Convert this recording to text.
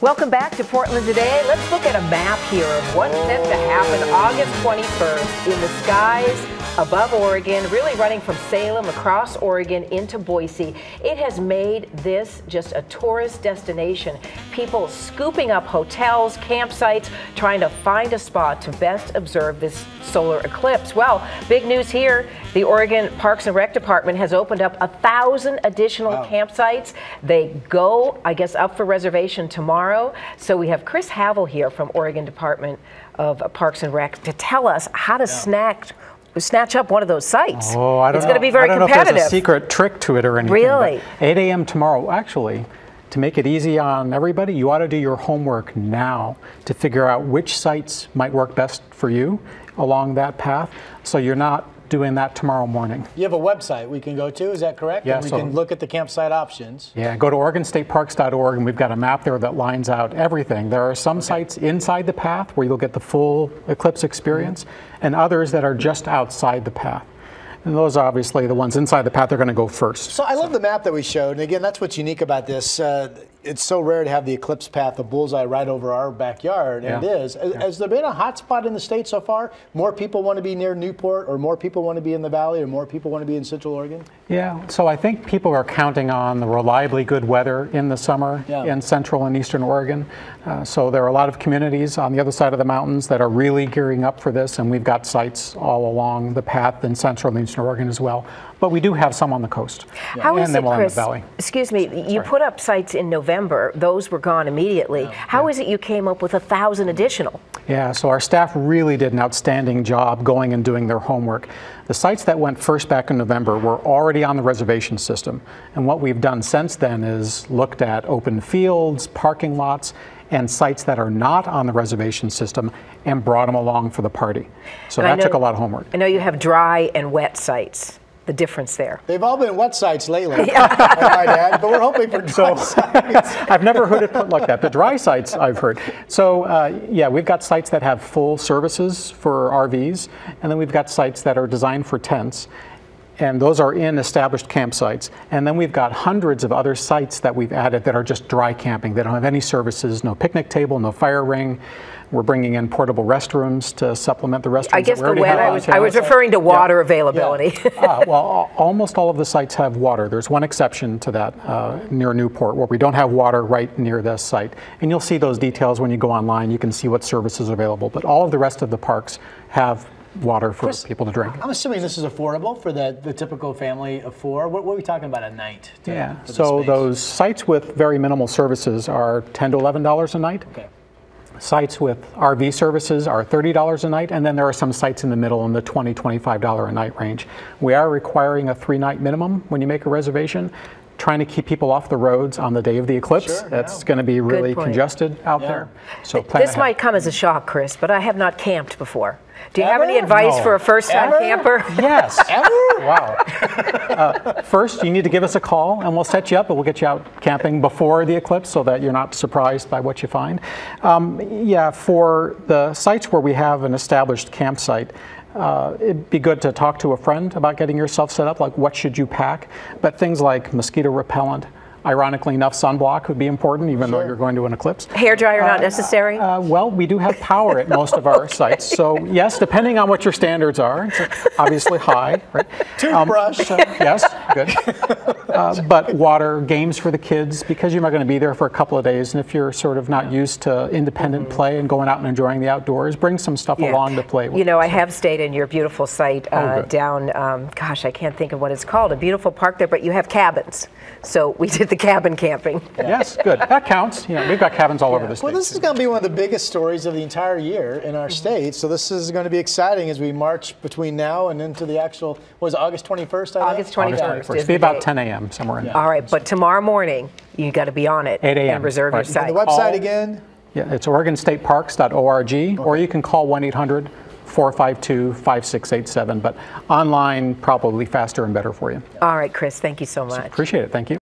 Welcome back to Portland Today. Let's look at a map here of what's set to happen August 21st in the skies above Oregon, really running from Salem across Oregon into Boise. It has made this just a tourist destination. People scooping up hotels, campsites, trying to find a spot to best observe this solar eclipse. Well, big news here. The Oregon Parks and Rec Department has opened up 1,000 additional campsites. They go, I guess, up for reservation tomorrow. So we have Chris Havel here from Oregon Department of Parks and Rec to tell us how to snatch up one of those sites. Oh, I don't know. It's going to be very competitive. I don't know if there's a secret trick to it or anything. Really? 8 a.m. tomorrow. Actually, to make it easy on everybody, you ought to do your homework now to figure out which sites might work best for you along that path, so you're not doing that tomorrow morning. You have a website we can go to, is that correct? Yeah, and we can look at the campsite options. Yeah, go to OregonStateParks.org and we've got a map there that lines out everything. There are some sites inside the path where you'll get the full eclipse experience, and others that are just outside the path. And those are obviously the ones inside the path are going to go first. So I love the map that we showed, and again, that's what's unique about this. It's so rare to have the eclipse path, the bullseye, right over our backyard, and it is. Has there been a hot spot in the state so far? More people want to be near Newport, or more people want to be in the valley, or more people want to be in Central Oregon? Yeah, so I think people are counting on the reliably good weather in the summer in Central and Eastern Oregon. So there are a lot of communities on the other side of the mountains that are really gearing up for this, and we've got sites all along the path in Central and Eastern Oregon as well. But we do have some on the coast. How is it, Chris? The valley. Excuse me, you put up sites in November. Those were gone immediately. How is it you came up with 1,000 additional? Yeah, so our staff really did an outstanding job going and doing their homework. The sites that went first back in November were already on the reservation system. And what we've done since then is looked at open fields, parking lots, and sites that are not on the reservation system and brought them along for the party. So that took a lot of homework. I know you have dry and wet sites. The difference there. They've all been wet sites lately, I might add, but we're hoping for dry sites. I've never heard it put like that. The dry sites I've heard. So yeah, we've got sites that have full services for RVs, and then we've got sites that are designed for tents. And those are in established campsites. And then we've got hundreds of other sites that we've added that are just dry camping. They don't have any services, no picnic table, no fire ring. We're bringing in portable restrooms to supplement the restrooms. I guess the wet, I was referring to water availability. Well, almost all of the sites have water. There's one exception to that near Newport, where we don't have water right near this site. And you'll see those details when you go online. You can see what services are available. But all of the rest of the parks have water for people to drink. I'm assuming this is affordable for the typical family of four. What are we talking about a night? So those sites with very minimal services are $10 to $11 a night. Okay. Sites with RV services are $30 a night, and then there are some sites in the middle in the $20, $25 a night range. We are requiring a 3-night minimum when you make a reservation, trying to keep people off the roads on the day of the eclipse. That's going to be really congested out there. So this might come as a shock, Chris, but I have not camped before. Do you have any advice for a first-time camper? Yes. Ever? Wow. First, you need to give us a call, and we'll set you up, and we'll get you out camping before the eclipse so that you're not surprised by what you find. Yeah, for the sites where we have an established campsite, it'd be good to talk to a friend about getting yourself set up, like what should you pack. But things like mosquito repellent, ironically enough, sunblock would be important, even though you're going to an eclipse. Hairdryer not necessary? Well, we do have power at most of our sites. So yes, depending on what your standards are, it's obviously high. Right? Toothbrush. Yes, good. But water, games for the kids, because you're not going to be there for a couple of days, and if you're sort of not used to independent play and going out and enjoying the outdoors, bring some stuff along to play with. You know, I have stayed in your beautiful site down, gosh, I can't think of what it's called, a beautiful park there, but you have cabins. So we did the cabin camping. Yes, good. That counts. You know, we've got cabins all over the state. Well, this is going to be one of the biggest stories of the entire year in our state. So this is going to be exciting as we march between now and into the actual, was it August 21st? August 21st. It'll be about 10 a.m. somewhere in there. All right, but tomorrow morning, you got to be on it 8 a.m. and reserve your site. And the website again? Yeah, it's OregonStateParks.org, or you can call 1-800-452-5687, but online probably faster and better for you. All right, Chris, thank you so much. Appreciate it. Thank you.